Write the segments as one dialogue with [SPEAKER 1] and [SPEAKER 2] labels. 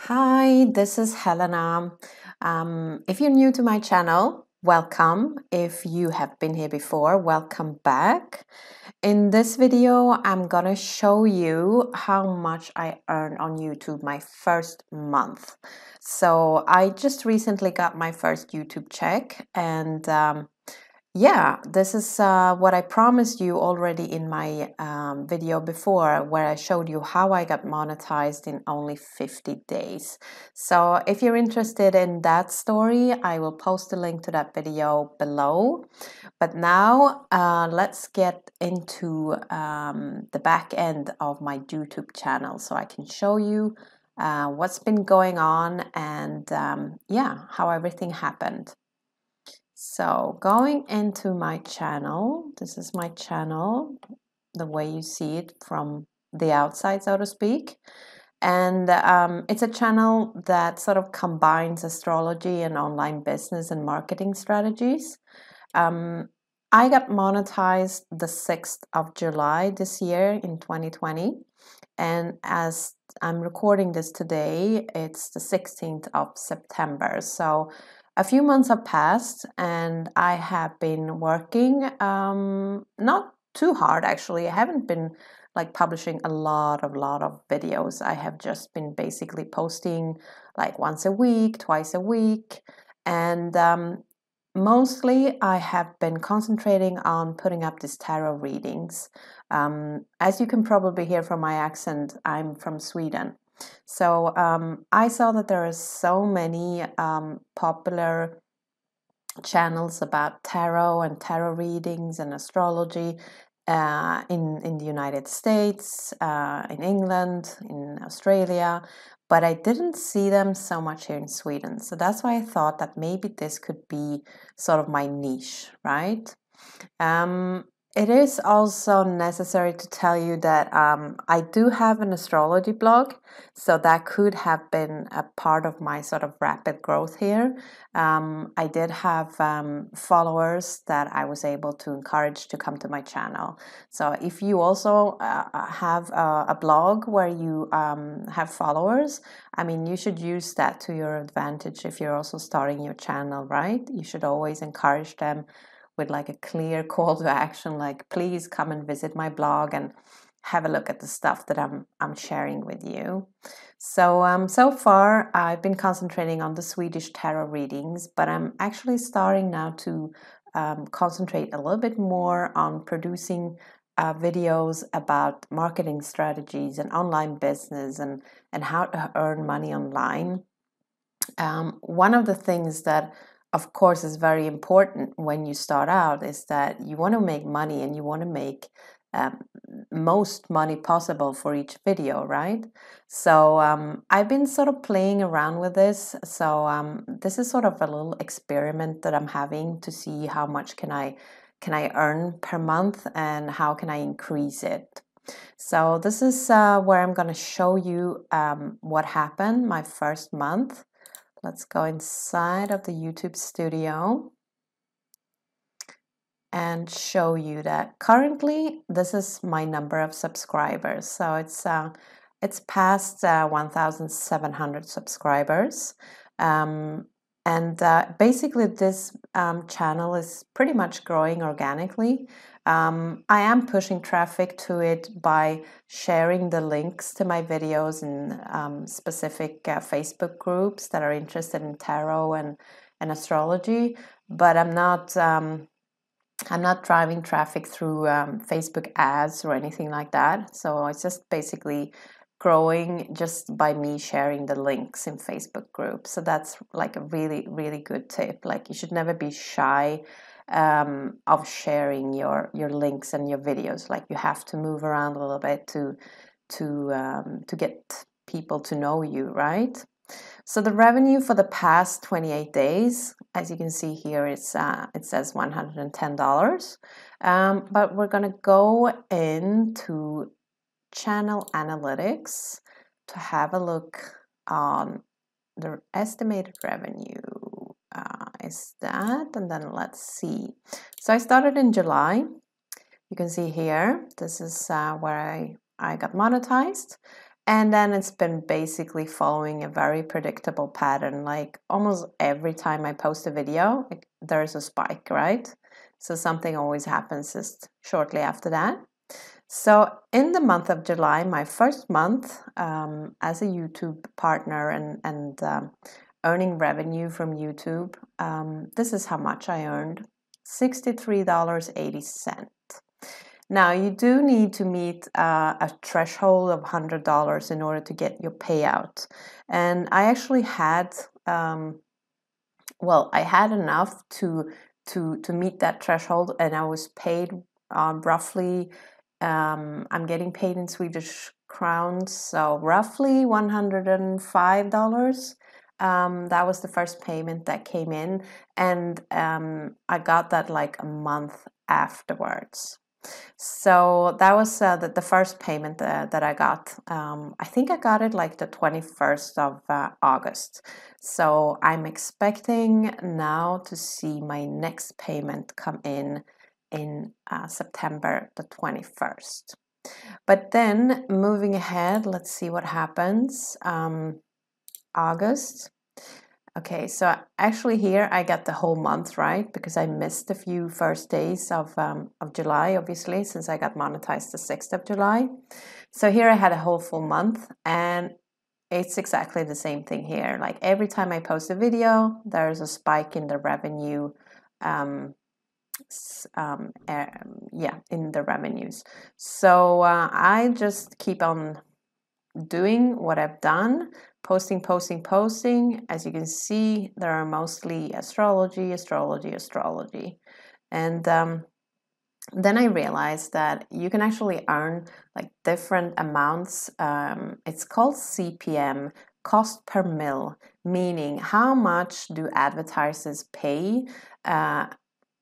[SPEAKER 1] Hi, this is Helena. If you're new to my channel, welcome. If you have been here before, welcome back. In this video, I'm gonna show you how much I earned on YouTube my first month. So I just recently got my first YouTube check, and yeah, this is what I promised you already in my video before, where I showed you how I got monetized in only 50 days. So if you're interested in that story, I will post a link to that video below. But now let's get into the back end of my YouTube channel so I can show you what's been going on and yeah, how everything happened. So going into my channel, this is my channel, the way you see it from the outside, so to speak. And it's a channel that sort of combines astrology and online business and marketing strategies. I got monetized the 6th of July this year in 2020. And as I'm recording this today, it's the 16th of September. So a few months have passed and I have been working, not too hard actually. I haven't been like publishing a lot of videos. I have just been basically posting like once a week, twice a week. And mostly I have been concentrating on putting up these tarot readings. As you can probably hear from my accent, I'm from Sweden. So I saw that there are so many popular channels about tarot and tarot readings and astrology in the United States, in England, in Australia, but I didn't see them so much here in Sweden. So that's why I thought that maybe this could be sort of my niche, right? It is also necessary to tell you that I do have an astrology blog, so that could have been a part of my sort of rapid growth here. I did have followers that I was able to encourage to come to my channel. So if you also have a blog where you have followers, I mean, you should use that to your advantage if you're also starting your channel, right? You should always encourage them with like a clear call to action, like please come and visit my blog and have a look at the stuff that I'm sharing with you. So so far I've been concentrating on the Swedish tarot readings, but I'm actually starting now to concentrate a little bit more on producing videos about marketing strategies and online business and how to earn money online. One of the things that of course is very important when you start out is that you want to make money and you want to make most money possible for each video, right? So I've been sort of playing around with this. So this is sort of a little experiment that I'm having to see how much can I earn per month and how can I increase it. So this is where I'm going to show you what happened my first month. Let's go inside of the YouTube studio and show you that currently this is my number of subscribers. So it's past 1,700 subscribers. Basically this channel is pretty much growing organically. I am pushing traffic to it by sharing the links to my videos in specific Facebook groups that are interested in tarot and astrology, but I'm not driving traffic through Facebook ads or anything like that. So it's just basically growing just by me sharing the links in Facebook groups. So that's like a really, really good tip. Like you should never be shy of sharing your links and your videos. Like you have to move around a little bit to get people to know you, right? So the revenue for the past 28 days, as you can see here, it says $110. But we're going to go into channel analytics to have a look on the estimated revenue. Is that? And then let's see. So I started in July. You can see here, this is where I got monetized. And then it's been basically following a very predictable pattern. Like almost every time I post a video, there's a spike, right? So something always happens just shortly after that. So in the month of July, my first month as a YouTube partner and earning revenue from YouTube, this is how much I earned: $63.80. Now, you do need to meet a threshold of $100 in order to get your payout. And I actually had, I had enough to meet that threshold, and I was paid roughly, I'm getting paid in Swedish crowns, so roughly $105. That was the first payment that came in, and I got that like a month afterwards. So that was the first payment that I got. I think I got it like the 21st of August. So I'm expecting now to see my next payment come in September the 21st. But then moving ahead, let's see what happens. August. Okay, so actually here I got the whole month, right? Because I missed a few first days of July, obviously, since I got monetized the 6th of July. So here I had a whole full month, and it's exactly the same thing here. Like every time I post a video, there's a spike in the revenue, in the revenues. So I just keep on doing what I've done, posting. As you can see, there are mostly astrology. And then I realized that you can actually earn like different amounts. It's called CPM, cost per mil, meaning how much do advertisers pay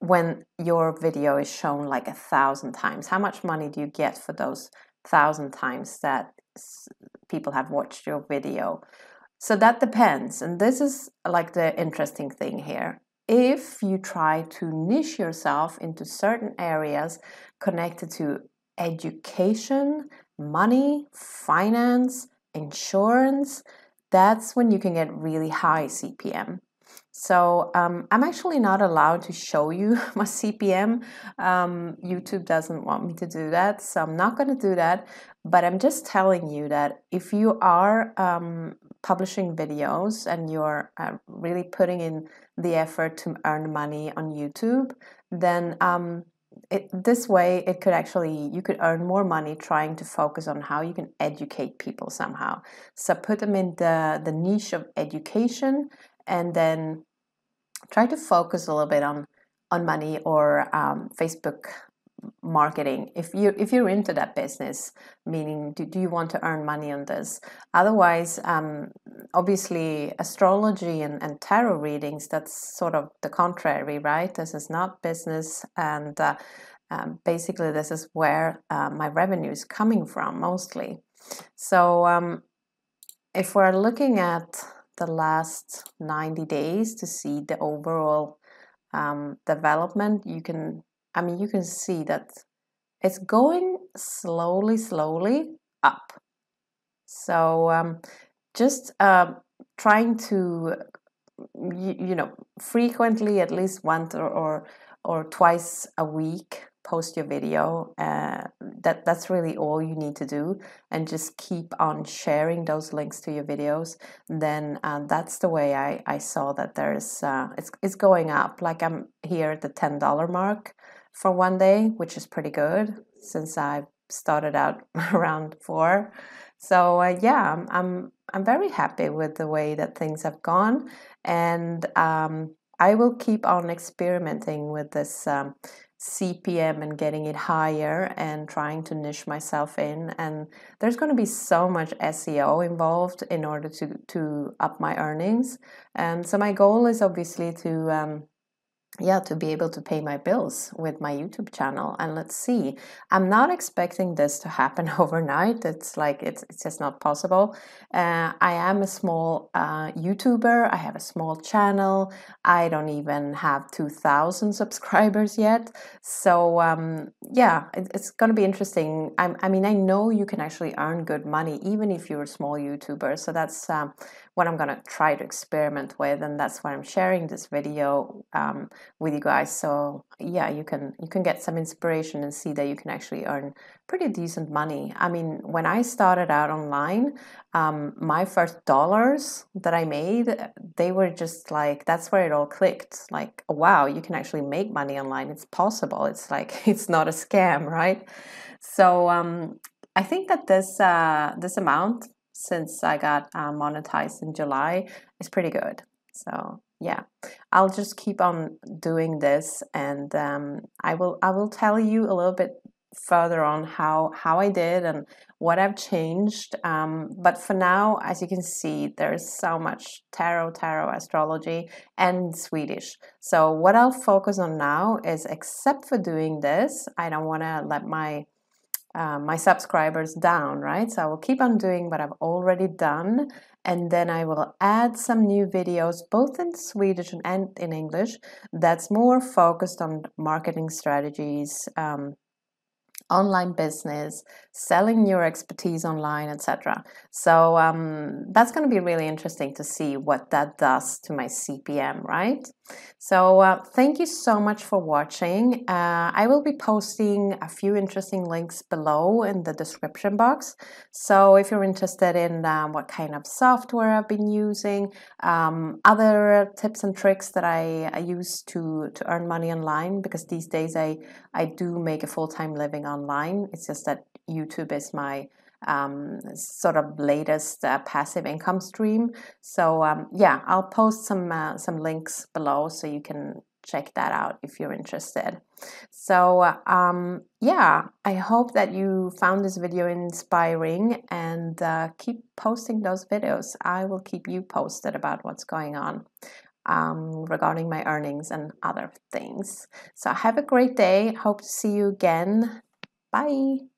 [SPEAKER 1] when your video is shown like 1,000 times. How much money do you get for those 1,000 times that people have watched your video? So that depends, and this is like the interesting thing here. If you try to niche yourself into certain areas connected to education, money, finance, insurance, that's when you can get really high CPM. So I'm actually not allowed to show you my CPM. YouTube doesn't want me to do that, so I'm not going to do that. But I'm just telling you that if you are publishing videos and you're really putting in the effort to earn money on YouTube, then this way you could earn more money trying to focus on how you can educate people somehow. So put them in the niche of education, and then try to focus a little bit on money or Facebook marketing if you're into that business, meaning do you want to earn money on this? Otherwise, obviously astrology and tarot readings, that's sort of the contrary, right? This is not business, and basically this is where my revenue is coming from mostly. So if we're looking at the last 90 days to see the overall development, you can see that it's going slowly up. So just trying to frequently, at least once or twice a week, post your video. That's really all you need to do, and just keep on sharing those links to your videos. Then that's the way I saw that there's it's going up. Like I'm here at the $10 mark for one day, which is pretty good since I started out around 4. So yeah, I'm very happy with the way that things have gone, and I will keep on experimenting with this CPM and getting it higher and trying to niche myself in. And there's going to be so much SEO involved in order to up my earnings. So my goal is obviously to yeah, to be able to pay my bills with my YouTube channel. And let's see, I'm not expecting this to happen overnight. It's like it's just not possible. I am a small YouTuber. I have a small channel. I don't even have 2,000 subscribers yet. So yeah, it's going to be interesting. I mean, I know you can actually earn good money even if you're a small YouTuber. So that's what I'm going to try to experiment with, and that's why I'm sharing this video with you guys. So yeah, you can get some inspiration and see that you can actually earn pretty decent money. I mean, when I started out online, my first dollars that I made, they were just like, that's where it all clicked. Like, wow, you can actually make money online. It's possible. It's like, it's not a scam, right? So I think that this amount, since I got monetized in July, is pretty good. So yeah, I'll just keep on doing this, and I will tell you a little bit further on how I did and what I've changed. But for now, as you can see, there's so much tarot, astrology, and Swedish. So what I'll focus on now is, except for doing this, I don't want to let my subscribers down, right? So I will keep on doing what I've already done, and then I will add some new videos, both in Swedish and in English, that's more focused on marketing strategies, online business, selling your expertise online, etc. So that's going to be really interesting to see what that does to my CPM, right? So thank you so much for watching. I will be posting a few interesting links below in the description box. So if you're interested in what kind of software I've been using, other tips and tricks that I use to earn money online, because these days I do make a full-time living online. It's just that YouTube is my sort of latest passive income stream. So yeah, I'll post some links below so you can check that out if you're interested. So yeah, I hope that you found this video inspiring, and keep posting those videos. I will keep you posted about what's going on regarding my earnings and other things. So have a great day. Hope to see you again. Bye.